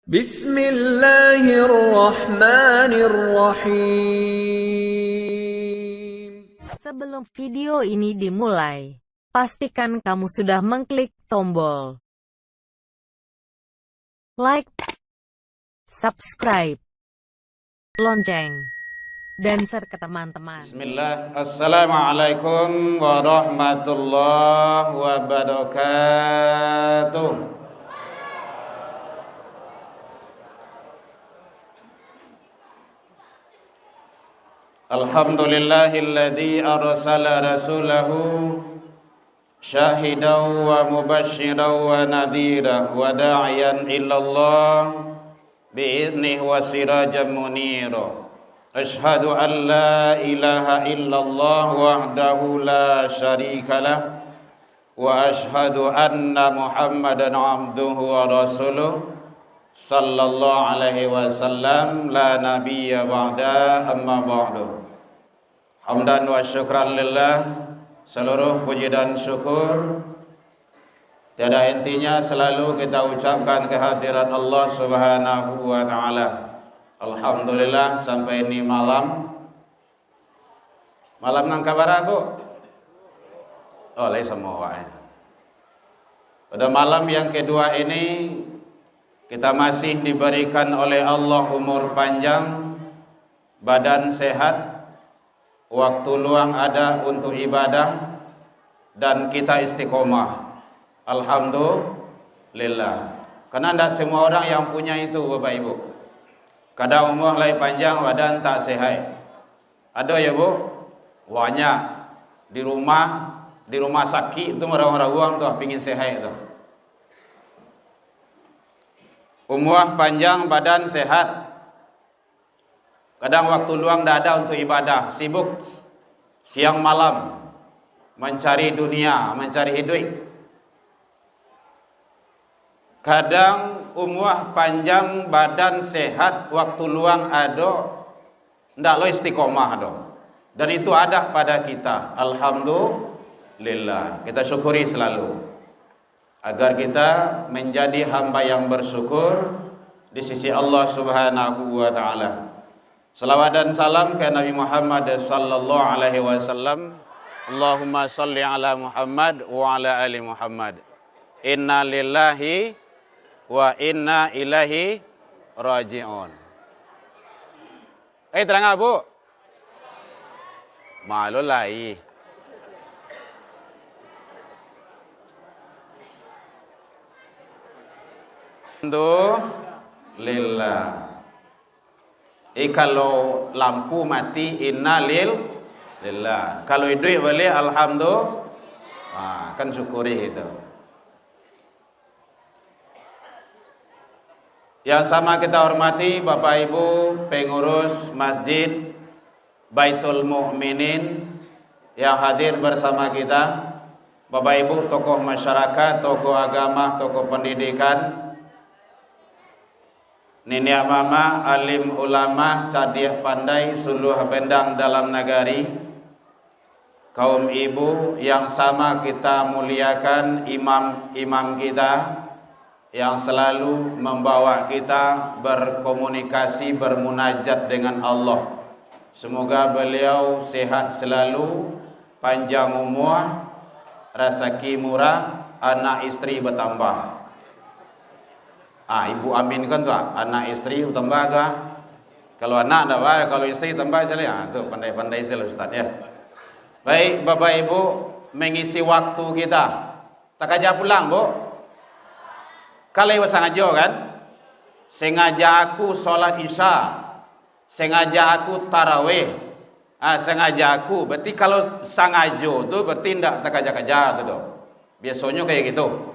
Bismillahirrahmanirrahim. Sebelum video ini dimulai, pastikan kamu sudah mengklik tombol like, subscribe, lonceng, dan share ke teman-teman. Bismillah. Assalamualaikum warahmatullahi wabarakatuh. Alhamdulillahilladzi arsala rasulahu syahidan wa mubasysyiran wa nadhiran wa da'iyan ilallah bi'idnihi wa sirajan munira. Asyhadu an la ilaha illallah wahdahu la syarikalah wa asyhadu anna Muhammadan abduhu wa rasuluh sallallahu alaihi wasallam la nabiyya ba'da amma ba'du. Hamdan wa syukran lillah, seluruh puji dan syukur tiada hentinya selalu kita ucapkan kehadirat Allah Subhanahu wa taala. Alhamdulillah sampai ini malam nang kabar Bu? Oleh semua. Pada malam yang kedua ini kita masih diberikan oleh Allah umur panjang, badan sehat, waktu luang ada untuk ibadah, dan kita istiqomah. Alhamdulillah. Karena tidak semua orang yang punya itu Bapak Ibu. Kadang umur lagi panjang, badan tak sehat. Ada ya Bu? Banyak. Di rumah sakit itu orang-orang tuh pingin sehat tuh. Umur panjang, badan sehat. Kadang waktu luang tidak ada untuk ibadah, sibuk siang malam mencari dunia, mencari hidup. Kadang umur panjang, badan sehat, waktu luang ada, tidak lo istiqomah ada. Dan itu ada pada kita. Alhamdulillah. Kita syukuri selalu agar kita menjadi hamba yang bersyukur di sisi Allah Subhanahu wa taala. Salawat dan salam ke Nabi Muhammad sallallahu alaihi wasallam. Allahumma salli ala Muhammad wa ala ali Muhammad. Inna lillahi wa inna ilaihi raji'un. Terang Bu? Malu lai. Alhamdulillah. Kalau lampu mati innalillah. Kalau hidup boleh alhamdulillah. Kan syukuri itu. Yang sama kita hormati Bapak Ibu pengurus Masjid Baitul Mukminin yang hadir bersama kita, Bapak Ibu tokoh masyarakat, tokoh agama, tokoh pendidikan, nenek mama, alim ulama, cerdik pandai, suluh pendang dalam negari, kaum ibu yang sama kita muliakan, imam-imam kita yang selalu membawa kita berkomunikasi, bermunajat dengan Allah. Semoga beliau sehat selalu, panjang umur, rezeki murah, anak istri bertambah. Ibu amin kan tuh, anak istri tambah tuh. Kalau anak tak apa, kalau istri tambah saja. Tuh pandai-pandai sih Ustaz ya. Baik Bapak Ibu, mengisi waktu kita. Tak aja pulang Bu. Kalau sengaja kan, sengaja aku sholat isya, sengaja aku tarawih, sengaja aku. Berarti kalau sengaja tuh berarti tak kaja-kaja tuh. Biasanya kayak gitu.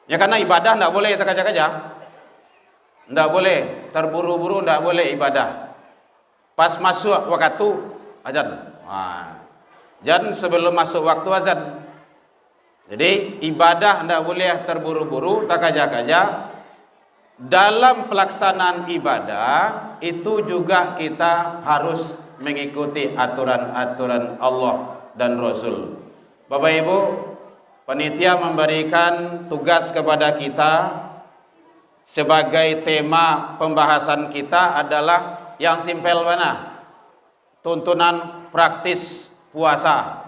Ya karena ibadah tidak boleh terkaja-kaja, tidak boleh terburu-buru, tidak boleh ibadah. Pas masuk waktu azan, dan sebelum masuk waktu azan. Jadi ibadah tidak boleh terburu-buru, terkaja-kaja. Dalam pelaksanaan ibadah itu juga kita harus mengikuti aturan-aturan Allah dan Rasul. Bapak Ibu, panitia memberikan tugas kepada kita sebagai tema pembahasan kita adalah yang simpel mana? Tuntunan praktis puasa.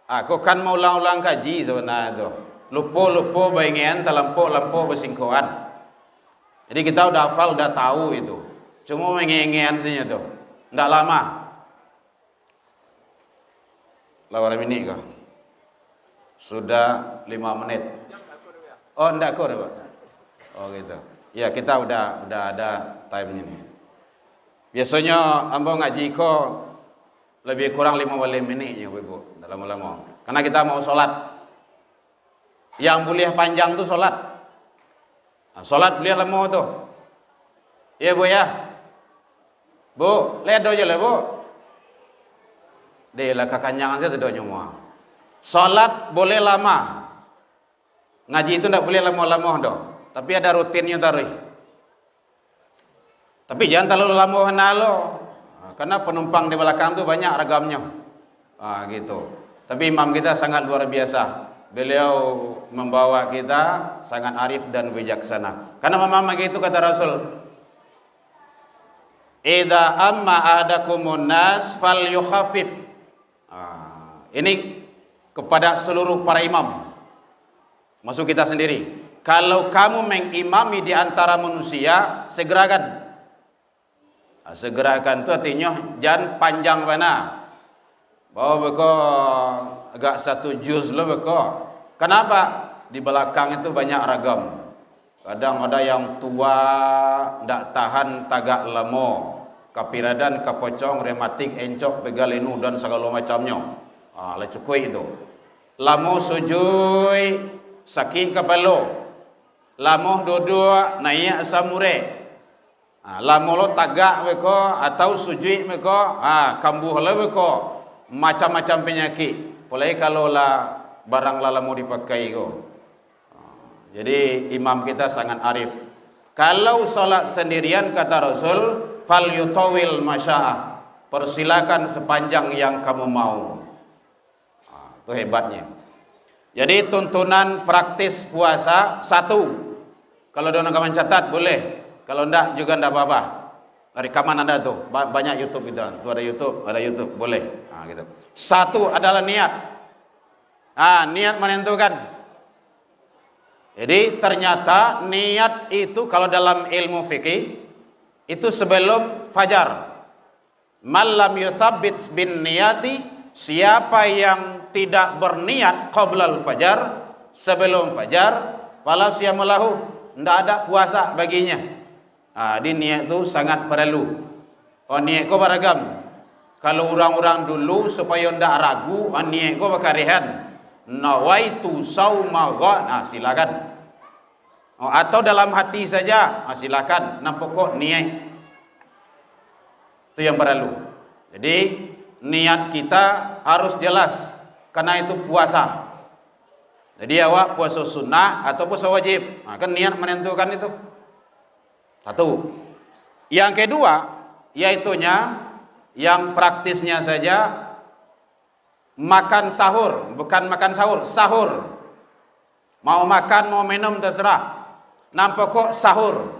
Aku kan mau ulang-ulang kaji sebenarnya itu. Lupa-lupa bayangan terlampau bersingkuhan. Jadi kita udah hafal, udah tahu itu. Cuma mengengen saja tuh. Tidak lama. Lawan ini kah? Sudah 5 menit. Oh, enggak kur, Pak. Oh gitu. Ya, kita udah ada time ini. Biasanya ambo ngaji kok lebih kurang 15 menit ya, Ibu. Enggak lama-lama. Karena kita mau sholat. Yang boleh panjang tuh sholat. Nah, sholat boleh lama tuh. Iya, Bu ya. Bu, lihat aja lah, Bu. Dia lah kekanyangan saya sudah semua. Sholat boleh lama. Ngaji itu tidak boleh lama-lama doh. Tapi ada rutinnya tarik. Tapi jangan terlalu lama nalo. Karena penumpang di belakang tu banyak ragamnya. Gitu. Tapi imam kita sangat luar biasa. Beliau membawa kita sangat arif dan bijaksana. Karena memang begitu kata Rasul. Idza amma ahadakumun nas falyukhaffif. Ini kepada seluruh para imam. Masuk kita sendiri. Kalau kamu mengimami di antara manusia, segerakan. Segerakan itu artinya jangan panjang mana. Bawa beko agak 1 juz lo beko. Kenapa? Di belakang itu banyak ragam. Kadang ada yang tua, ndak tahan tagak lemo, kapiradan, kapocong, rematik, encok, pegalinu dan segala macamnya. Lah cukup itu. Lamo sujui, sakit kepala. Lamo duduk, naik samure. Lamo lo tagak beko atau sujui beko, kambuh lo beko. Macam-macam penyakit. Apalagi kalau lah barang lalamu dipakai ko. Jadi imam kita sangat arif. Kalau solat sendirian kata Rasul, fal yutawil masya'ah. Persilakan sepanjang yang kamu mau. Itu hebatnya. Jadi tuntunan praktis puasa 1. Kalau ada kawan catat boleh. Kalau enggak juga enggak apa-apa. Rekaman ada tuh, banyak YouTube itu. Tuh ada YouTube, boleh. Gitu. 1 adalah niat. Niat menentukan. Jadi ternyata niat itu kalau dalam ilmu fikih itu sebelum fajar. Malam yuthabbit bin niyati, siapa yang tidak berniat qablal fajar, sebelum fajar, fala siyamulahu, tidak ada puasa baginya. Di niat itu sangat perlu. Niat ko beragam. Kalau orang-orang dulu supaya tidak ragu, niat ko bakarihan. Nawaitu sauma ghad, silakan. Atau dalam hati saja, silakan. Nampak kok niat. Itu yang perlu. Jadi niat kita harus jelas, karena itu puasa. Jadi awak puasa sunnah atau puasa wajib, kan niat menentukan itu. 1. Yang kedua, yaitunya yang praktisnya saja makan sahur, bukan makan sahur, sahur. Mau makan, mau minum terserah. Nampak kok sahur.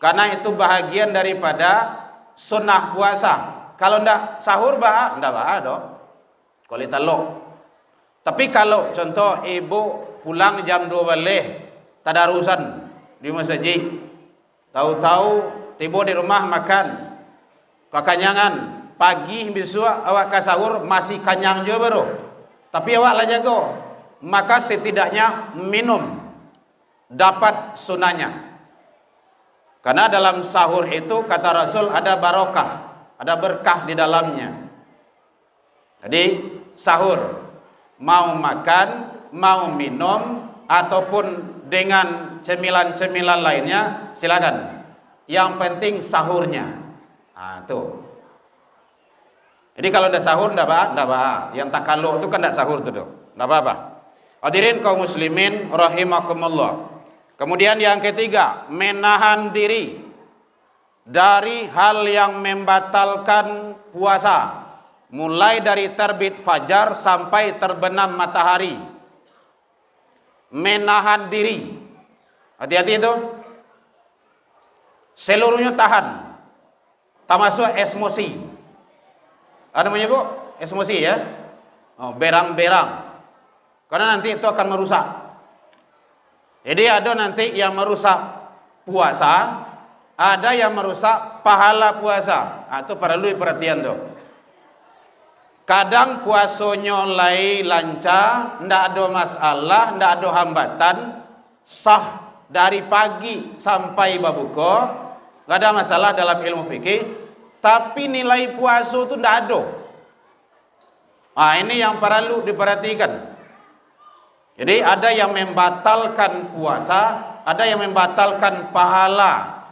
Karena itu bahagian daripada sunnah puasa. Kalau ndak sahur ndak dong. Kalau talok. Tapi kalau contoh ibu pulang jam 2 balik, tadarusan di masjid. Tahu-tahu tiba di rumah makan. Kekanyangan, pagi besok awak ke sahur masih kanyang juga baru. Tapi awak lah jago. Maka setidaknya minum dapat sunahnya. Karena dalam sahur itu kata Rasul ada barokah, ada berkah di dalamnya. Jadi sahur mau makan, mau minum ataupun dengan cemilan-cemilan lainnya silakan. Yang penting sahurnya. Tuh. Jadi kalau ada sahur enggak apa-apa. Yang takaluk itu kan enggak sahur tuh, enggak apa-apa. Hadirin kaum muslimin rahimakumullah. Kemudian yang ketiga, menahan diri dari hal yang membatalkan puasa. Mulai dari terbit fajar sampai terbenam matahari. Menahan diri. Hati-hati itu. seluruhnya tahan, termasuk emosi. Ada menyebut emosi ya, berang-berang, karena nanti itu akan merusak. Jadi ada nanti yang merusak puasa, ada yang merusak pahala puasa. Itu perlu perhatian tuh. Kadang puasanya lai lancar, ndak ada masalah, ndak ada hambatan, sah dari pagi sampai berbuka, nggak ada masalah dalam ilmu fikih. Tapi nilai puasa itu ndak ada. Ini yang perlu diperhatikan. Jadi ada yang membatalkan puasa, ada yang membatalkan pahala.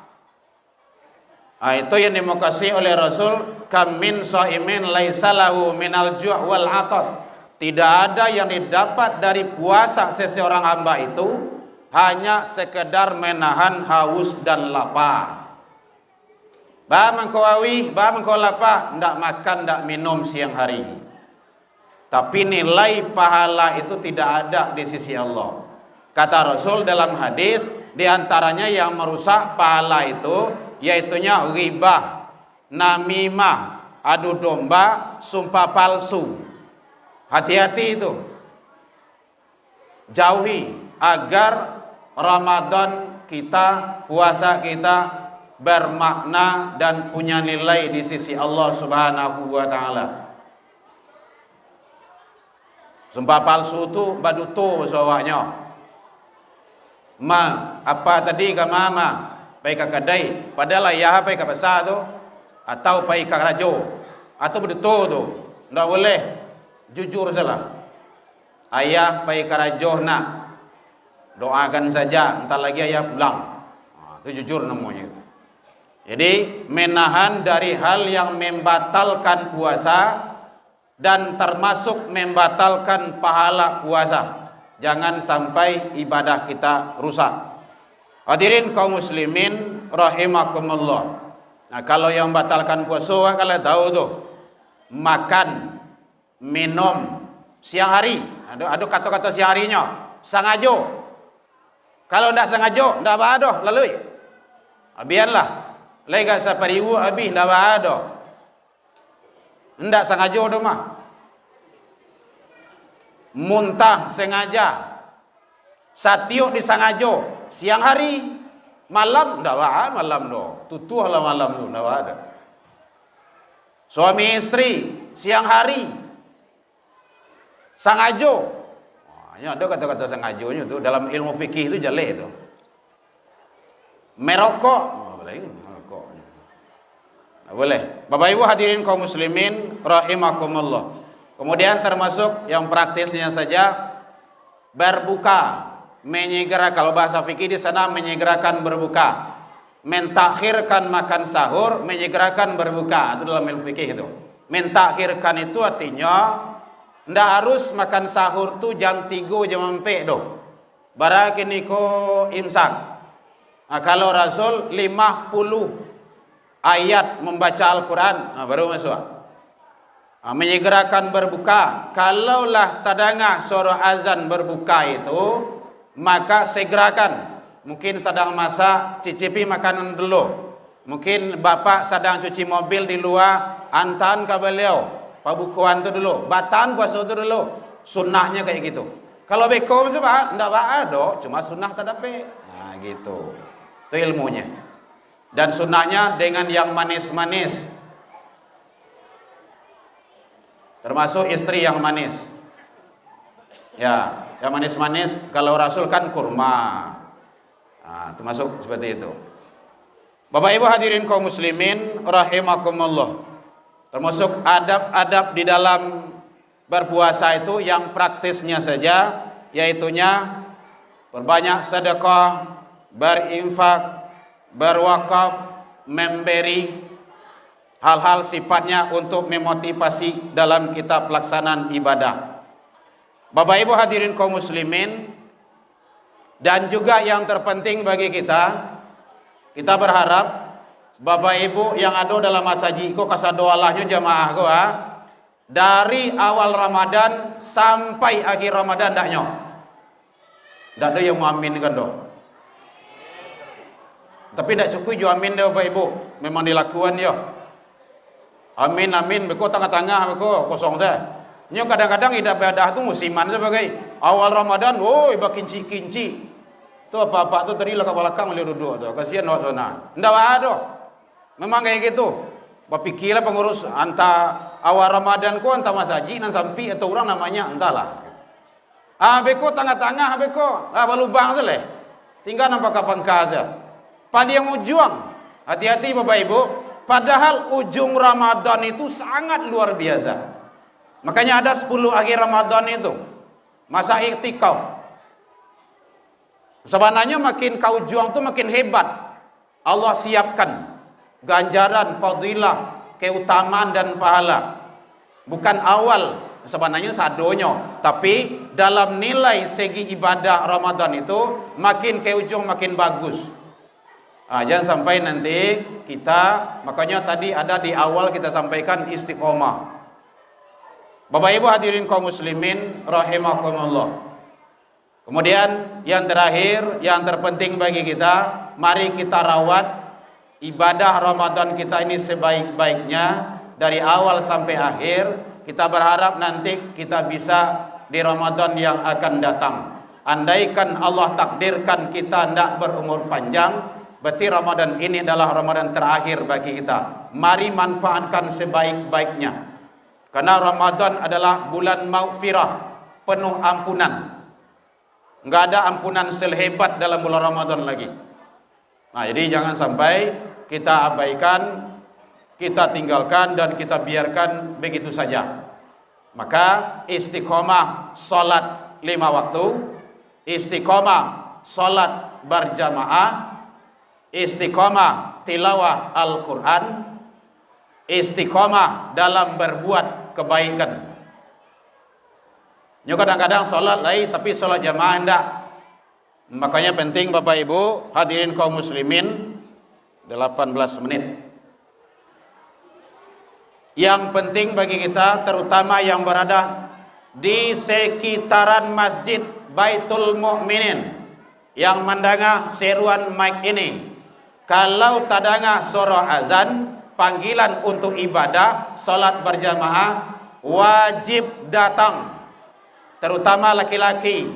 Itu yang dimukasi oleh Rasul, kam min shaimin laisa lahu minal ju' wal atas. Tidak ada yang didapat dari puasa seseorang hamba itu hanya sekedar menahan haus dan lapar. Ba mengko awi, ba mengko lapar, ndak makan, ndak minum siang hari. Tapi nilai pahala itu tidak ada di sisi Allah. Kata Rasul dalam hadis, di antaranya yang merusak pahala itu yaitunya ghibah, namimah, adu domba, sumpah palsu. Hati-hati itu. Jauhi agar Ramadan kita, puasa kita bermakna dan punya nilai di sisi Allah Subhanahu wa taala. Sumpah palsu itu baduto sawaknya. Apa tadi ke mama, pai ke kedai, padahal ayah pai ke pasar tu, atau pai ke rajo, atau baduto tu, ndak boleh. Jujur salah. Ayah pai ke rajo nak, doakan saja, entar lagi ayah pulang. Itu jujur namanya itu. Jadi menahan dari hal yang membatalkan puasa dan termasuk membatalkan pahala puasa. Jangan sampai ibadah kita rusak. Hadirin kaum muslimin rahimakumullah. Nah, kalau yang membatalkan puasa kalau tahu tuh, makan, minum siang hari. Ada kata-kata siang harinya, sengaja. Kalau tidak sengaja, tidak ada lalu. Biarlah. Lega sapariwu habis tidak ada. Tidak sengaja tu mah. Muntah sengaja, satiuk disengaja, siang hari, malam tidak ada malam do, tutuh lah malam tu tidak ada. Suami istri siang hari, sengaja. Ada kata-kata sengajanya tu dalam ilmu fikih itu jelek tu. Merokok, merokok. Boleh. Bapak Ibu hadirin kaum muslimin rahimakumullah. Kemudian termasuk yang praktisnya saja berbuka, menyegera, kalau bahasa fikih di sana menyegerakan berbuka, mentakhirkan makan sahur, menyegerakan berbuka. Itu dalam ilmu fikih itu. Mentakhirkan itu artinya ndak harus makan sahur tu jam 3 jam 4 doh. Barang kini ko imsak. Nah, kalau Rasul 50 ayat membaca Al-Quran, baru masuk. Menyegerakan berbuka. Kalaulah tadanga suara azan berbuka itu, maka segerakan. Mungkin sedang masak, cicipi makanan dulu. Mungkin bapak sedang cuci mobil di luar, antan ke beliau pabukuan itu dulu, batan puasa itu dulu. Sunnahnya kayak gitu. Kalau beko sebab ndak ada, cuma sunnah tak dapat. Nah gitu. Itu ilmunya. Dan sunnahnya dengan yang manis-manis. Termasuk istri yang manis. Ya, yang manis-manis kalau Rasul kan kurma. Nah, termasuk seperti itu. Bapak Ibu hadirin kaum muslimin rahimakumullah. Termasuk adab-adab di dalam berpuasa itu yang praktisnya saja, yaitunya berbanyak sedekah, berinfak, berwakaf, memberi hal-hal sifatnya untuk memotivasi dalam kita pelaksanaan ibadah. Bapak Ibu hadirin kaum muslimin, dan juga yang terpenting bagi kita berharap Bapak Ibu yang ada dalam masjid ko kasadoalahnya jamaah ko dari awal Ramadan sampai akhir Ramadan ndaknya. Ndak ada yang muamin kan doh. Tapi tidak cukup jo amin dia Bapak Ibu. Memang dilakukan yo. Amin amin beko tengah-tengah beko kosong saya. Nyo kadang-kadang ibadah tu musiman sebagai awal Ramadan, woi bakinci-kinci. Tu apa-apa tu tadi lah ke belakang boleh duduk tu. Kasihan no sana. Ndak ada. Memang kayak gitu. Berpikirlah pengurus antara awal Ramadan ku antara masaji dan sampai atau orang namanya entahlah. Beko tengah-tengah beko. Balubang seleh. Tinggal nampak kapan saja. Pada yang ujung. Hati-hati Bapak Ibu. Padahal ujung Ramadan itu sangat luar biasa. Makanya ada 10 akhir Ramadan itu masa iktikaf. Sebenarnya makin kau juang tu makin hebat. Allah siapkan ganjaran, fadilah, keutamaan dan pahala. Bukan awal sebenarnya sadonyo, tapi dalam nilai segi ibadah Ramadan itu makin ke ujung makin bagus. Jangan sampai nanti kita, makanya tadi ada di awal kita sampaikan istiqomah. Bapak Ibu hadirin kaum muslimin rahimakumullah. Kemudian yang terakhir, yang terpenting bagi kita, mari kita rawat ibadah Ramadan kita ini sebaik-baiknya dari awal sampai akhir. Kita berharap nanti kita bisa di Ramadan yang akan datang. Andaikan Allah takdirkan kita tidak berumur panjang, berarti Ramadan ini adalah Ramadan terakhir bagi kita. Mari manfaatkan sebaik-baiknya. Karena Ramadan adalah bulan maghfirah, penuh ampunan. Enggak ada ampunan sehebat dalam bulan Ramadan lagi. Jadi jangan sampai kita abaikan, kita tinggalkan dan kita biarkan begitu saja. Maka istiqomah salat 5 waktu, istiqomah salat berjamaah, istiqomah tilawah Al-Quran, istiqomah dalam berbuat kebaikan. Kadang-kadang sholat lain tapi sholat jamaah enggak. Makanya penting Bapak Ibu hadirin kaum muslimin, 18 menit. Yang penting bagi kita terutama yang berada di sekitaran Masjid Baitul Mukminin yang mendengar seruan mic ini, kalau tadanga suara azan panggilan untuk ibadah salat berjamaah wajib datang, terutama laki-laki.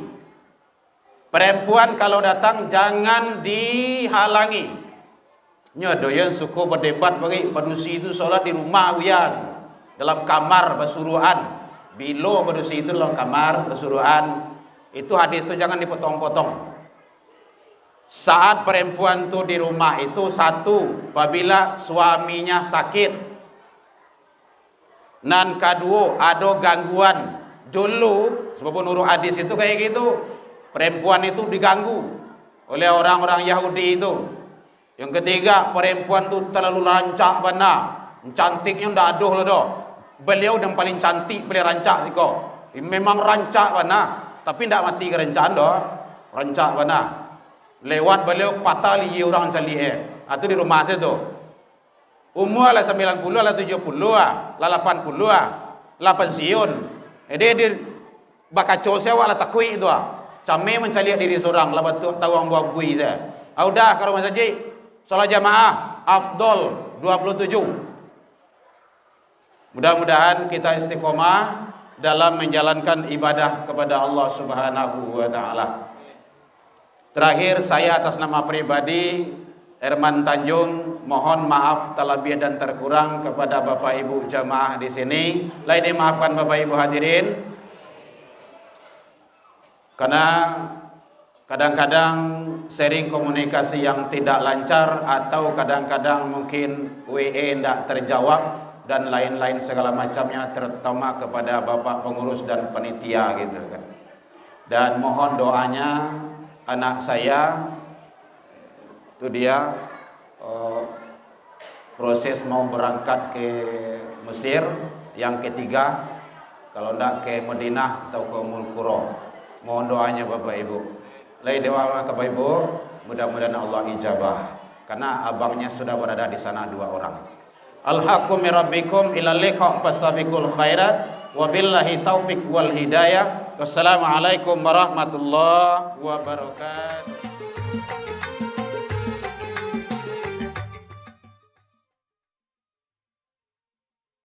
Perempuan kalau datang jangan dihalangi. Nyodoyan suku berdebat bagi padusi itu salat di rumah wian, dalam kamar bersuruhan. Bilo padusi itu dalam kamar bersuruhan. Itu hadis itu jangan dipotong-potong. Saat perempuan itu di rumah itu, satu, apabila suaminya sakit, dan kedua ada gangguan. Dulu sebab menurut hadis itu kayak gitu, perempuan itu diganggu oleh orang-orang Yahudi itu. Yang ketiga, perempuan itu terlalu rancak benar, cantiknya ndak aduh lah doh. Beliau yang paling cantik beliau rancak sih kok. Memang rancak benar, tapi ndak mati kerencaan doh, rancak benar. Lewat beliau patah li orang salih atau di rumah saya tu. Umur lah 90 lah 70 lah 80 lah pensiun. Dia bakaco saya wala takui tu Came mencari diri seorang lah betul tahu ang buang bui saya. Udah kalau masaji salat jamaah afdol 27. Mudah-mudahan kita istiqomah dalam menjalankan ibadah kepada Allah Subhanahu wa taala. Terakhir saya atas nama pribadi Herman Tanjung mohon maaf terlebih dan terkurang kepada Bapak Ibu jamaah di sini. Lain dimaafkan Bapak Ibu hadirin. Karena kadang-kadang sharing komunikasi yang tidak lancar atau kadang-kadang mungkin WE tidak terjawab dan lain-lain segala macamnya, terutama kepada Bapak pengurus dan panitia gitu kan. Dan mohon doanya anak saya itu dia proses mau berangkat ke Mesir yang ketiga, kalau tidak ke Madinah atau ke Mulkuro. Mohon doanya Bapak Ibu. Lain doa ke Bapak Ibu, mudah-mudahan Allah ijabah. Karena abangnya sudah berada di sana 2 orang. Alhaqu min rabbikum ilal liqa fastabiqul khairat wabillahi taufik wal hidayah. Wassalamualaikum warahmatullahi wabarakatuh.